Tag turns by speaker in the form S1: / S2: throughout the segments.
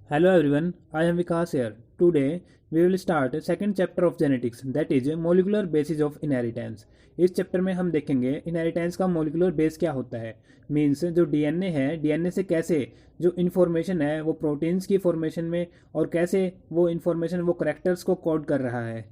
S1: Hello everyone, I am Vikas here. Today we will start second chapter of genetics, that is molecular basis of inheritance. इस chapter में हम देखेंगे inheritance का molecular base क्या होता है। मीन्स जो डीएनए है, डीएनए से कैसे जो इन्फॉर्मेशन है वो प्रोटीन्स की फॉर्मेशन में और कैसे वो इन्फॉर्मेशन वो करेक्टर्स को कोड कर रहा है।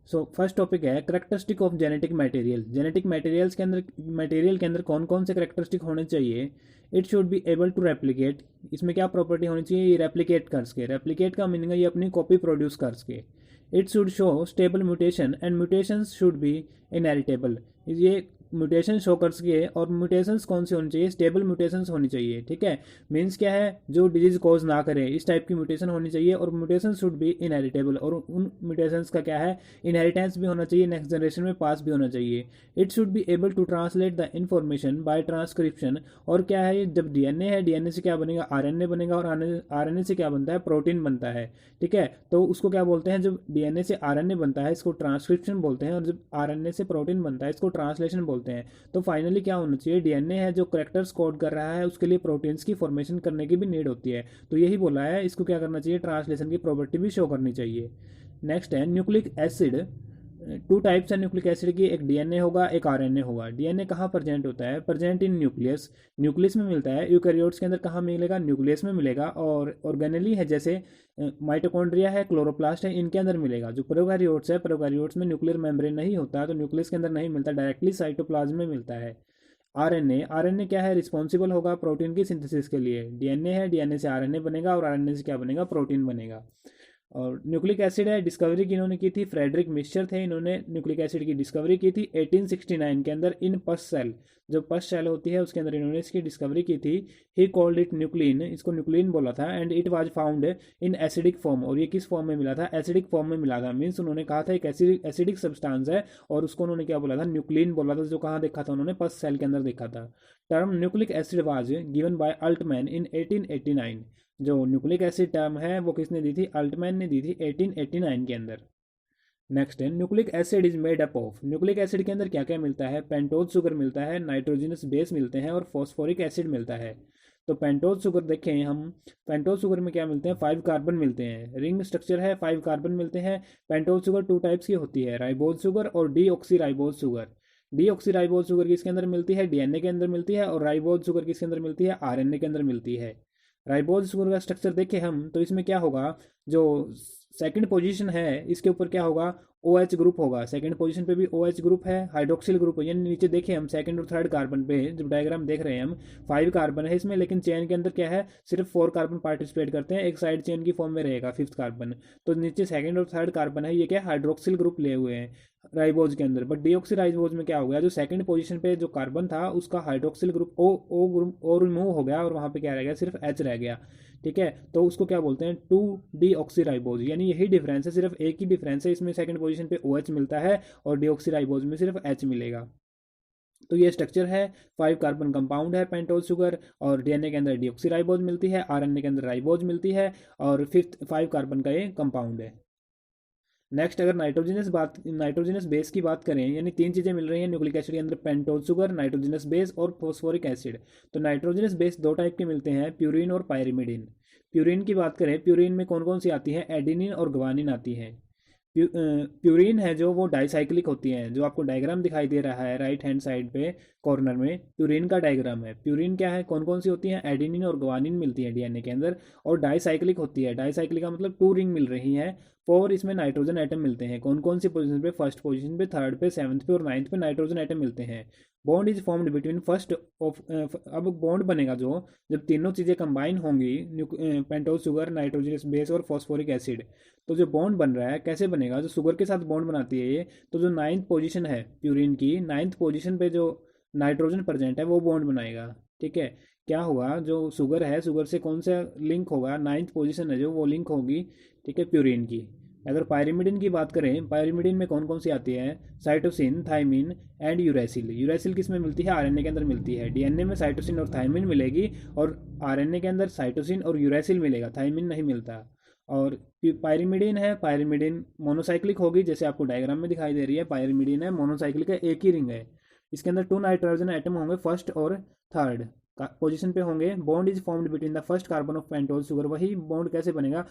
S1: सो फर्स्ट टॉपिक है characteristic of genetic material. Genetic material के अंदर कौन कौन से करेक्टरिस्टिक होने चाहिए। It should be able to replicate, इसमें क्या प्रॉपर्टी होनी चाहिए, ये रेप्लिकेट कर सके। रेप्लिकेट का मीनिंग है ये अपनी कॉपी प्रोड्यूस कर सके। It should show stable mutation and mutations should be inheritable, ये म्यूटेशन शो कर सके और म्यूटेशंस कौन सी होनी चाहिए, स्टेबल म्यूटेशंस होनी चाहिए। ठीक है, मीन्स क्या है, जो डिजीज कॉज ना करे इस टाइप की म्यूटेशन होनी चाहिए और म्यूटेशन शुड बी इनहेरिटेबल, और उन म्यूटेशंस का क्या है, इनहेरिटेंस भी होना चाहिए, नेक्स्ट जनरेशन में पास भी होना चाहिए। It should be able to translate the information by transcription, और क्या है, जब डीएनए है, डीएनए से क्या बनेगा, आरएनए बनेगा, और आरएनए से क्या बनता है, प्रोटीन बनता है। ठीक है, तो उसको क्या बोलते हैं, जब डीएनए से आरएनए बनता है इसको ट्रांसक्रिप्शन बोलते हैं, और जब आरएनए से प्रोटीन बनता है इसको ट्रांसलेशन बोलते हैं। तो फाइनली क्या होना चाहिए, डीएनए है जो करेक्टर्स कोड कर रहा है, उसके लिए प्रोटीन्स की फॉर्मेशन करने की भी नीड होती है। तो यही बोला है, इसको क्या करना चाहिए, ट्रांसलेशन की प्रॉपर्टी भी शो करनी चाहिए। नेक्स्ट है न्यूक्लिक एसिड। टू टाइप्स है न्यूक्लिक एसिड की, एक डीएनए होगा, एक आरएनए होगा। डीएनए कहाँ प्रेजेंट होता है, प्रेजेंट इन न्यूक्लियस, न्यूक्लियस में मिलता है। यूकैरियोट्स के अंदर कहाँ मिलेगा, न्यूक्लियस में मिलेगा। और ऑर्गेनेली है जैसे माइटोकॉन्ड्रिया है, क्लोरोप्लास्ट है, इनके अंदर मिलेगा। जो प्रोकैरियोट्स है, प्रोकैरियोट्स में न्यूक्लियर मेम्ब्रेन नहीं होता, तो न्यूक्लियस के अंदर नहीं मिलता, डायरेक्टली साइटोप्लाज्म में मिलता है। आरएनए क्या है, रिस्पॉन्सिबल होगा प्रोटीन की सिंथेसिस के लिए। डीएनए है, डीएनए से आरएनए बनेगा और आरएनए से क्या बनेगा, प्रोटीन बनेगा। और न्यूक्लिक एसिड है, डिस्कवरी की इन्होंने की थी, फ्रेडरिक मिक्सचर थे, इन्होंने न्यूक्लिक एसिड की डिस्कवरी की थी 1869 के अंदर इन पस सेल, जो पस सेल होती है उसके अंदर इन्होंने इसकी डिस्कवरी की थी। ही कॉल्ड इट न्यूक्लिन, इसको न्यूक्लिन बोला था। And it was found in acidic form, और ये किस फॉर्म में मिला था, एसिडिक फॉर्म में मिला था। मीन्स उन्होंने कहा था एक एसिडिक सब्सटेंस है, और उसको उन्होंने क्या बोला था, न्यूक्लिन बोला था। जो कहाँ देखा था उन्होंने, पस सेल के अंदर देखा था। Term nucleic acid was given by Altman in 1889। जो न्यूक्लिक एसिड टर्म है वो किसने दी थी, अल्टमैन ने दी थी 1889 के अंदर। नेक्स्ट है nucleic acid is made up of. Nucleic acid के अंदर क्या क्या मिलता है, पेंटोज शुगर मिलता है, नाइट्रोजनस बेस मिलते हैं, और फॉस्फोरिक एसिड मिलता है। तो पेंटोज शुगर देखें हम, पेंटोज शुगर में क्या मिलते हैं, 5 कार्बन मिलते हैं, रिंग स्ट्रक्चर है, 5 कार्बन मिलते हैं। पेंटोज शुगर 2 टाइप्स की होती है, राइबोज शुगर और deoxy ribose sugar. Deoxy ribose sugar किसके अंदर मिलती है, डीएनए के अंदर मिलती है, और राइबोज शुगर किसके अंदर मिलती है, आरएनए के अंदर मिलती है। राइबोज शुगर का स्ट्रक्चर देखें हम, तो इसमें क्या होगा, जो सेकंड पोजीशन है इसके ऊपर क्या होगा, ओ एच ग्रुप होगा। सेकंड पोजीशन पे भी ओ एच ग्रुप है, हाइड्रोक्सिल ग्रुप है। यानी नीचे देखें हम सेकंड और थर्ड कार्बन पे जब डायग्राम देख रहे हैं हम, 5 कार्बन है इसमें, लेकिन चेन के अंदर क्या है, सिर्फ 4 कार्बन पार्टिसिपेट करते हैं, एक साइड चेन की फॉर्म में रहेगा 5th कार्बन। तो नीचे सेकंड और थर्ड कार्बन है, ये क्या हाइड्रोक्सिल ग्रुप ले हुए हैं राइबोज के अंदर। बट डीऑक्सी राइबोज में क्या हो गया, जो सेकंड पोजीशन पे जो कार्बन था उसका हाइड्रोक्सिल ग्रुप ओ ग्रुप और रिमूव हो गया, और वहां पे क्या रह गया, सिर्फ एच रह गया। ठीक है, तो उसको क्या बोलते हैं, 2-डीऑक्सीराइबोज। यानी यही डिफरेंस है, सिर्फ एक ही डिफरेंस है, इसमें सेकंड पोजीशन पे OH मिलता है और डीऑक्सीराइबोज में सिर्फ H मिलेगा। तो ये स्ट्रक्चर है, 5 कार्बन कंपाउंड है पेंटोज शुगर, और डीएनए के अंदर डीऑक्सीराइबोज मिलती है, आरएनए के अंदर राइबोज मिलती है, और 5 कार्बन का ये कंपाउंड है। नेक्स्ट अगर नाइट्रोजनस बेस की बात करें, यानी 3 चीज़ें मिल रही हैं न्यूक्लिक एसिड के अंदर, पेंटोज शुगर, नाइट्रोजनस बेस और फॉस्फोरिक एसिड। तो नाइट्रोजनस बेस 2 टाइप के मिलते हैं, प्यूरिन और पायरिमिडिन। प्यूरिन की बात करें, प्यूरिन में कौन कौन सी आती है, एडिनिन और ग्वानिन आती है। प्यूरिन है जो वो डाइसाइक्लिक होती है, जो आपको डायग्राम दिखाई दे रहा है राइट हैंड साइड पे कॉर्नर में, प्यूरिन का डायग्राम है। प्यूरिन क्या है, कौन कौन सी होती है, एडिनिन और ग्वानिन मिलती है डीएनए के अंदर, और डाइसाइक्लिक होती है। डाइसाइक्लिक का मतलब 2 रिंग मिल रही है, 4 इसमें नाइट्रोजन एटम मिलते हैं। कौन कौन सी पोजीशन पे, फर्स्ट पोजीशन पे, थर्ड पे, 7th पे और 9th पे नाइट्रोजन एटम मिलते हैं। Bond is formed between first of, अब बॉन्ड बनेगा जो, जब तीनों चीज़ें कंबाइन होंगी, पेंटोज शुगर, नाइट्रोजनस बेस और फॉस्फोरिक एसिड, तो जो बॉन्ड बन रहा है कैसे बनेगा, जो शुगर के साथ बॉन्ड बनाती है ये, तो जो 9th पोजीशन है प्यूरिन की, 9th पोजीशन पे जो नाइट्रोजन प्रेजेंट है वो बॉन्ड बनाएगा। ठीक है, क्या होगा, जो शुगर है, शुगर से कौन सा लिंक होगा, 9th पोजीशन है जो, वो लिंक होगी, ठीक है, प्यूरिन की। अगर पायरिमिडिन की बात करें, पायरिमिडिन में कौन कौन सी आती है, cytosine, thymine and uracil. Uracil किस में मिलती है, आरएनए के अंदर मिलती है। डीएनए में साइटोसिन और थाइमिन मिलेगी, और आरएनए के अंदर साइटोसिन और यूरेसिल मिलेगा, थाइमिन नहीं मिलता। और पायरिमिडीन है, पायरिमिडीन मोनोसाइक्लिक होगी, जैसे आपको डायग्राम में दिखाई दे रही है। पायरिमिडीन है, मोनोसाइक्लिक है, एक ही रिंग है। इसके अंदर 2 नाइट्रोजन एटम होंगे, फर्स्ट और थर्ड पोजीशन पे होंगे। Bond is formed between the first carbon of pentose sugar. वही बॉन्ड कैसे बनेगा,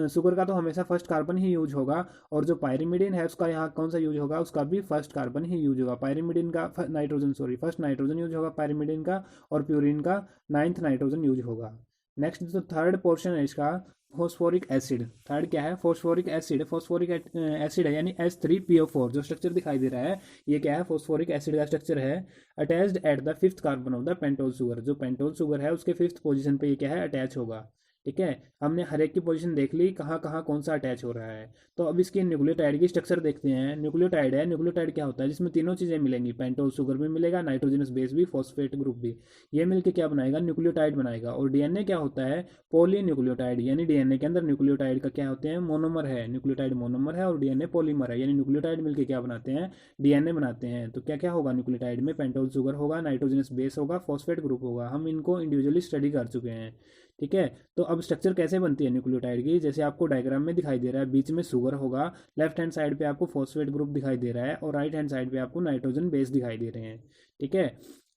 S1: शुगर का तो हमेशा फर्स्ट कार्बन ही यूज होगा, और जो पायरिमिडीन है उसका यहाँ कौन सा यूज होगा, उसका भी फर्स्ट कार्बन ही यूज होगा। पायरिमिडीन का nitrogen, sorry, first nitrogen use होगा पायरिमिडीन का, और प्यूरिन का 9th नाइट्रोजन यूज होगा। नेक्स्ट जो थर्ड पोर्शन है इसका, फॉस्फोरिक एसिड। थर्ड क्या है, फॉस्फोरिक एसिड। फॉस्फोरिक एसिड है यानी H3PO4, जो स्ट्रक्चर दिखाई दे रहा है ये क्या है, फॉस्फोरिक एसिड का स्ट्रक्चर है। Attached at the 5th carbon of the pentose sugar. जो पेंटोज शुगर है उसके 5th पोजीशन पे ये क्या है, अटैच होगा। ठीक है, हमने हर एक की पोजीशन देख ली, कहाँ कहाँ कौन सा अटैच हो रहा है। तो अब इसकी न्यूक्लियोटाइड की स्ट्रक्चर देखते हैं। न्यूक्लियोटाइड है, न्यूक्लियोटाइड क्या होता है, जिसमें तीनों चीज़ें मिलेंगी, पेंटोज शुगर भी मिलेगा, नाइट्रोजनस बेस भी, फॉस्फेट ग्रुप भी। ये मिलकर क्या बनाएगा, न्यूक्लियोटाइड बनाएगा। और डीएनए क्या होता है, पॉली न्यूक्लियोटाइड, यानी डीएनए के अंदर न्यूक्लियोटाइड का क्या होते हैं, मोनोमर है। न्यूक्लियोटाइड मोनोमर है और डीएनए पॉलीमर है, यानी न्यूक्लियोटाइड मिलकर क्या बनाते हैं, डीएनए बनाते हैं। तो क्या क्या होगा न्यूक्लियोटाइड में, पेंटोज शुगर होगा, नाइट्रोजनस बेस होगा, फॉस्फेट ग्रुप होगा। हम इनको इंडिविजुअली स्टडी कर चुके हैं। ठीक है, तो अब स्ट्रक्चर कैसे बनती है न्यूक्लियोटाइड की, जैसे आपको डायग्राम में दिखाई दे रहा है, बीच में शुगर होगा, लेफ्ट हैंड साइड पे आपको फॉस्फेट ग्रुप दिखाई दे रहा है, और राइट हैंड साइड पे आपको नाइट्रोजन बेस दिखाई दे रहे हैं। ठीक है,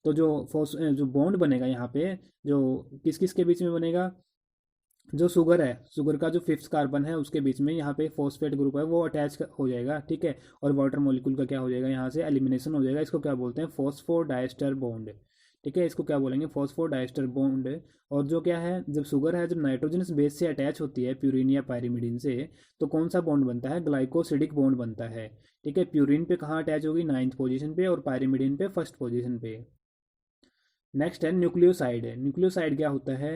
S1: तो जो बॉन्ड बनेगा यहाँ पे, जो किस किस के बीच में बनेगा, जो शुगर है, शुगर का जो 5th कार्बन है उसके बीच में यहाँ पे फॉस्फेट ग्रुप है वो अटैच हो जाएगा। ठीक है, और वाटर मॉलिक्यूल का क्या हो जाएगा, यहाँ से एलिमिनेशन हो जाएगा। इसको क्या बोलते हैं, फॉस्फोडाइस्टर बॉन्ड। ठीक है, इसको क्या बोलेंगे, फॉस्फोडाइस्टर बॉन्ड। और जो क्या है, जब शुगर है, जब नाइट्रोजनस बेस से अटैच होती है, प्यूरिन या पायरिमिडीन से, तो कौन सा बॉन्ड बनता है, ग्लाइकोसिडिक बॉन्ड बनता है। ठीक है, प्यूरिन पे कहाँ अटैच होगी, 9th पोजीशन पे, और पायरिमिडीन पे 1st पोजीशन पे। नेक्स्ट है न्यूक्लियोसाइड। है न्यूक्लियोसाइड क्या होता है,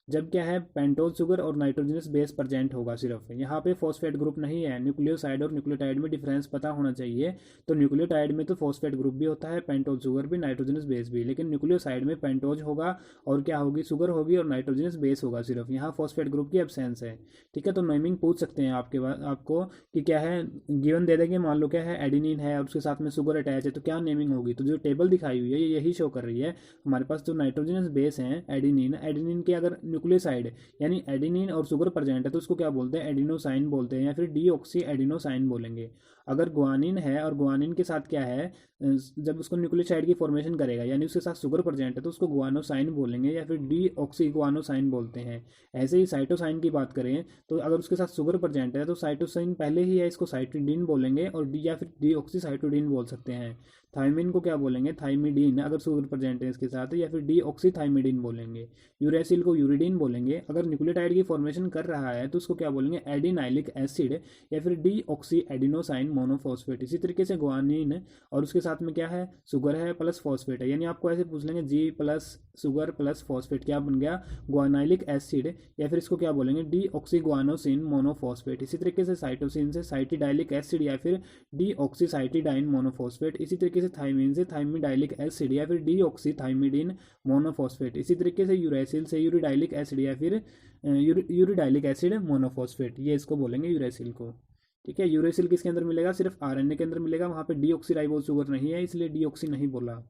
S1: जब क्या है, पेंटोज शुगर और नाइट्रोजनस बेस प्रेजेंट होगा सिर्फ, यहाँ पे फॉस्फेट ग्रुप नहीं है। न्यूक्लियोसाइड और न्यूक्लियोटाइड में डिफरेंस पता होना चाहिए। तो न्यूक्लियोटाइड में तो फॉस्फेट ग्रुप भी होता है, पेंटोज शुगर भी, नाइट्रोजनस बेस भी, लेकिन न्यूक्लियोसाइड में पेंटोज होगा और क्या होगी, शुगर होगी, और नाइट्रोजनस बेस होगा सिर्फ, यहाँ फॉस्फेट ग्रुप की एब्सेंस है। ठीक है, तो नेमिंग पूछ सकते हैं आपको कि क्या है, गिवन दे देंगे, मान लो क्या है, एडिनिन है और उसके साथ में शुगर अटैच है, तो क्या नेमिंग होगी। तो जो टेबल दिखाई हुई है ये यही शो कर रही है। हमारे पास जो नाइट्रोजनस बेस हैं, एडिनिन, एडिनिन के अगर न्यूक्लियोसाइड यानी एडिनिन और शुगर प्रेजेंट है तो उसको क्या बोलते हैं, एडिनोसाइन बोलते हैं, या फिर डीऑक्सी एडिनोसाइन बोलेंगे। अगर गुआनिन है और गुआनिन के साथ क्या है, जब उसको न्यूक्लियोसाइड की फॉर्मेशन करेगा यानी उसके साथ शुगर प्रेजेंट है तो उसको गुआनोसाइन बोलेंगे, या फिर डीऑक्सी गुआनोसाइन बोलते हैं। ऐसे ही साइटोसाइन की बात करें तो अगर उसके साथ शुगर प्रेजेंट है तो साइटोसाइन पहले ही है, इसको साइटोडीन बोलेंगे, और डी या फिर डीऑक्सी साइटोडीन बोल सकते हैं। थाइमिन को क्या बोलेंगे, थाइमिडीन, अगर शुगर प्रेजेंट है इसके साथ, या फिर डीऑक्सी थाइमिडीन बोलेंगे। यूरेसिल को यूरिडीन बोलेंगे। अगर न्यूक्लियोटाइड की फॉर्मेशन कर रहा है तो उसको क्या बोलेंगे, एडिनाइलिक एसिड, या फिर डीऑक्सी एडिनोसाइन मोनोफॉस्फेट। इसी तरीके से गुआनिन और उसके साथ में क्या है, शुगर है प्लस फॉस्फेट है, यानी आपको ऐसे पूछ लेंगे जी प्लस शुगर प्लस फॉस्फेट क्या बन गया, गुआनाइलिक एसिड, या फिर इसको क्या बोलेंगे, डीऑक्सी गुआनोसिन मोनोफॉस्फेट। इसी तरीके से साइटोसिन से साइटिडाइलिक एसिड, या फिर डीऑक्सी साइटिडाइन मोनोफॉस्फेट। इसी तरीके से थाइमिन से थाइमिडाइलिक एसिड, या फिर डीऑक्सी थाइमिडीन मोनोफॉस्फेट। इसी तरीके से यूरेसिल से यूरिडाइलिक एसिड, या फिर यूरिडाइलिक एसिड मोनोफॉस्फेट, ये इसको बोलेंगे यूरेसिल को। ठीक है, यूरेसिल किसके अंदर मिलेगा, सिर्फ आरएनए के अंदर मिलेगा, वहाँ पे डीऑक्सी राइबोज शुगर नहीं है, इसलिए डीऑक्सी नहीं बोला।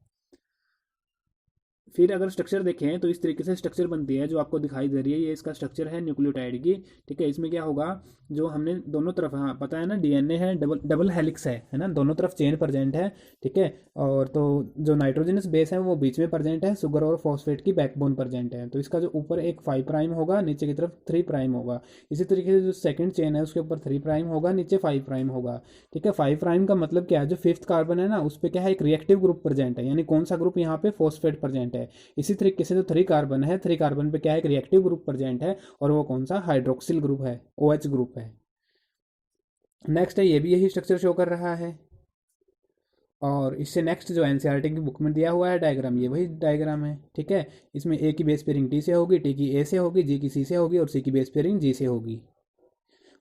S1: फिर अगर स्ट्रक्चर देखें तो इस तरीके से स्ट्रक्चर बनती है जो आपको दिखाई दे रही है, ये इसका स्ट्रक्चर है न्यूक्लियोटाइड की। ठीक है, इसमें क्या होगा, जो हमने दोनों तरफ, हाँ पता है ना, डीएनए है, डबल डबल हेलिक्स है ना, दोनों तरफ चेन प्रेजेंट है। ठीक है, और तो जो नाइट्रोजनस बेस है वो बीच में प्रेजेंट है, शुगर और फॉस्फेट की बैकबोन प्रेजेंट है। तो इसका जो ऊपर एक 5 प्राइम होगा, नीचे की तरफ 3 प्राइम होगा। इसी तरीके से जो सेकंड चेन है उसके ऊपर 3 प्राइम होगा, नीचे 5 प्राइम होगा। ठीक है, 5 प्राइम का मतलब क्या है, जो 5th कार्बन है ना उस पर क्या है, एक रिएक्टिव ग्रुप प्रेजेंट है, यानी कौन सा ग्रुप, यहाँ पे फॉस्फेट प्रेजेंट है। इसी तरीके से जो 3 कार्बन है, 3 कार्बन पे क्या है, एक रिएक्टिव ग्रुप प्रेजेंट है, और वो कौन सा, हाइड्रोक्सिल ग्रुप है, OH ग्रुप है। नेक्स्ट है, ये भी यही स्ट्रक्चर शो कर रहा है। और इससे नेक्स्ट जो एनसीईआरटी की बुक में दिया हुआ है डायग्राम, ये वही डायग्राम है। ठीक है, इसमें ए की बेस पेयरिंग टी से होगी, टी की ए से होगी, जी की सी से होगी, और सी की बेस पेयरिंग जी से होगी।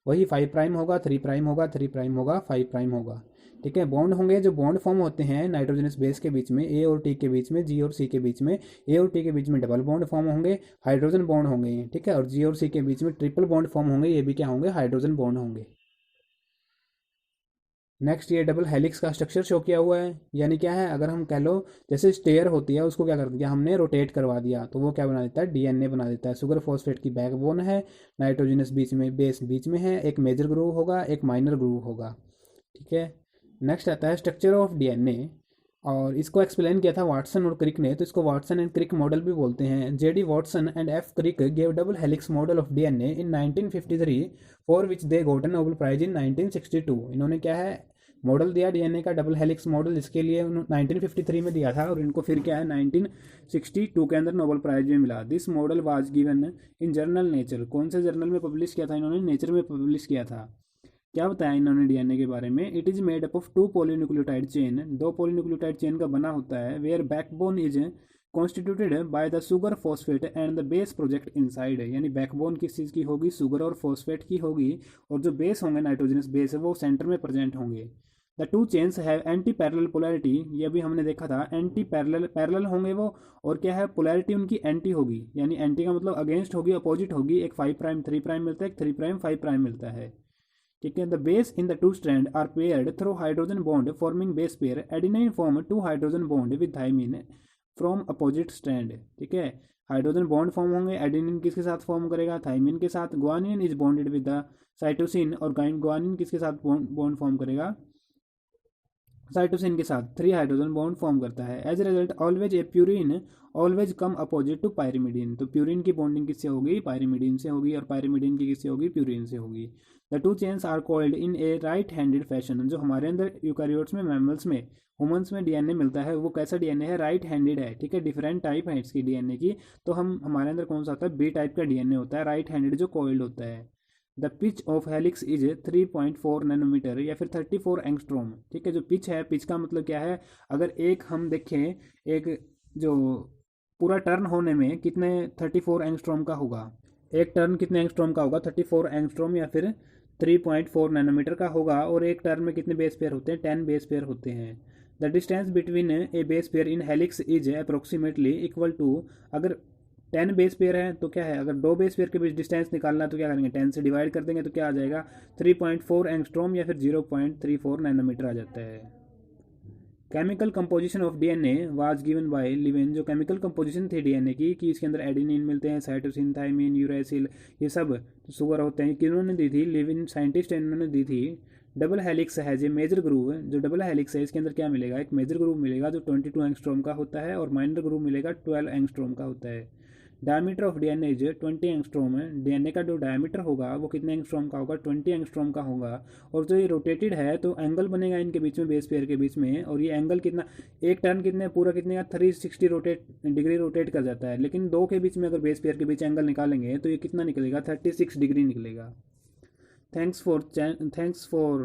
S1: वही 5 प्राइम होगा, 3 प्राइम होगा, 3 प्राइम होगा, 5 प्राइम होगा। ठीक है, बॉन्ड होंगे, जो बॉन्ड फॉर्म होते हैं नाइट्रोजनस बेस के बीच में, ए और टी के बीच में, जी और सी के बीच में, ए और टी के बीच में डबल बॉन्ड फॉर्म होंगे, हाइड्रोजन बॉन्ड होंगे। ठीक है, और जी और सी के बीच में ट्रिपल बॉन्ड फॉर्म होंगे, ये भी क्या होंगे, हाइड्रोजन बॉन्ड होंगे। नेक्स्ट ये डबल हेलिक्स का स्ट्रक्चर शो किया हुआ है, यानी क्या है, अगर हम कह लो जैसे स्टेयर होती है उसको क्या कर दिया हमने, रोटेट करवा दिया, तो वो क्या बना देता है, डीएनए बना देता है। शुगर फॉस्फेट की बैकबोन है, नाइट्रोजनस बीच में, बेस बीच में है, एक मेजर ग्रूव होगा, एक माइनर ग्रूव होगा। ठीक है। नेक्स्ट आता है स्ट्रक्चर ऑफ डीएनए, और इसको एक्सप्लेन किया था वाटसन और क्रिक ने, तो इसको वाटसन एंड क्रिक मॉडल भी बोलते हैं। J D Watson and F Crick gave double helix model of DNA in 1953 for which they got an Nobel prize in 1962। इन्होंने क्या है, मॉडल दिया डीएनए का डबल हेलिक्स मॉडल, इसके लिए 1953 में दिया था, और इनको फिर क्या है 1962 के अंदर नोबेल प्राइज भी मिला। This model was given in journal nature. कौन से जर्नल में पब्लिश किया था इन्होंने, नेचर में पब्लिश किया था। क्या बताया इन्होंने डीएनए के बारे में, it is made up of two polynucleotide chain, दो पॉलीन्यूक्लियोटाइड चेन का बना होता है, where backbone is constituted by the sugar phosphate and the base project inside. यानी बैकबोन किस चीज़ की होगी, शुगर और फॉस्फेट की होगी, और जो बेस होंगे नाइट्रोजनस बेस है वो सेंटर में प्रेजेंट होंगे। The two chains have anti parallel polarity, ये भी हमने देखा था, एंटी पैरेलल पैरेलल होंगे वो, और क्या है पोलैरिटी उनकी एंटी होगी, यानी एंटी का मतलब अगेंस्ट होगी, अपोजिट होगी। एक 5 प्राइम 3 प्राइम मिलता है, एक 3 प्राइम 5 प्राइम मिलता है। ठीक है। The base in the two strand are paired through hydrogen bond forming base pair, adenine form two hydrogen bond with thymine from opposite strand. ठीक है। हाइड्रोजन बॉन्ड फॉर्म होंगे, एडिनिन किसके साथ फॉर्म करेगा, थाइमिन के साथ। Guanine is bonded with the cytosine, और guanine किसके साथ बॉन्ड फॉर्म करेगा, साइटोसिन के साथ। 3 हाइड्रोजन बॉन्ड फॉर्म करता है। As a result always a purine always come opposite to pyrimidine, तो प्यूरिन की बॉन्डिंग किससे होगी, पायरिमिडीन से होगी, और पायरिमिडीन की किससे होगी, प्यूरिन से होगी। The two chains are coiled in a right handed fashion. जो हमारे अंदर यूकैरियोट्स में, मैमल्स में, ह्यूमंस में डीएनए मिलता है वो कैसा डीएनए है, राइट हैंडेड है। ठीक है। डिफरेंट टाइप है इसकी डीएनए की, तो हमारे अंदर कौन सा होता है, बी टाइप का डीएनए होता है, राइट हैंडेड जो कॉइल्ड होता है। The pitch of helix is 3.4 nanometre या फिर 34 एंगस्ट्रोम। ठीक है। जो पिच है, पिच का मतलब क्या है, अगर एक हम देखें, एक जो पूरा टर्न होने में कितने 34 एंगस्ट्रोम का होगा, एक टर्न कितने एंगस्ट्रोम का होगा, 34 एंगस्ट्रोम या फिर 3.4 नैनोमीटर का होगा। और एक टर्न में कितने बेस पेयर होते हैं, 10 बेस पेयर होते हैं। The distance between a base pair in helix is approximately equal to, अगर 10 बेस पेयर है तो क्या है, अगर दो बेस पेयर के बीच डिस्टेंस निकालना है तो क्या करेंगे, 10 से डिवाइड कर देंगे, तो क्या आ जाएगा 3.4 एंगस्ट्रोम या फिर 0.34 नैनोमीटर आ जाता है। Chemical composition of DNA was given by Levene. जो केमिकल कंपोजिशन थी डीएनए की, कि इसके अंदर एडेनिन मिलते हैं, साइटोसिन, थाइमिन, यूरेसिल, ये सब शुगर होते हैं, किन्होंने दी थी, लिविन साइंटिस्ट इन्होंने दी थी। डबल हेलिक्स है जो मेजर ग्रूव है, जो डबल हेलिक्स है इसके अंदर क्या मिलेगा, एक मेजर ग्रूव मिलेगा जो 22 एंगस्ट्रोम का होता है, और माइनर ग्रूव मिलेगा 12 एंगस्ट्रोम का होता है। Diameter of DNA is 20 angstrom है। डीएनए का जो डायमीटर होगा वो कितने एंगस्ट्रोम का होगा, 20 एंगस्ट्रोम का होगा। और जो ये रोटेटेड है तो एंगल बनेगा इनके बीच में, बेस पेयर के बीच में, और ये एंगल कितना, एक टर्न कितने पूरा कितने का 360 डिग्री रोटेट कर जाता है। लेकिन दो के बीच में अगर बेस पेयर के बीच एंगल निकालेंगे तो ये कितना निकलेगा, 36 डिग्री निकलेगा। Thanks for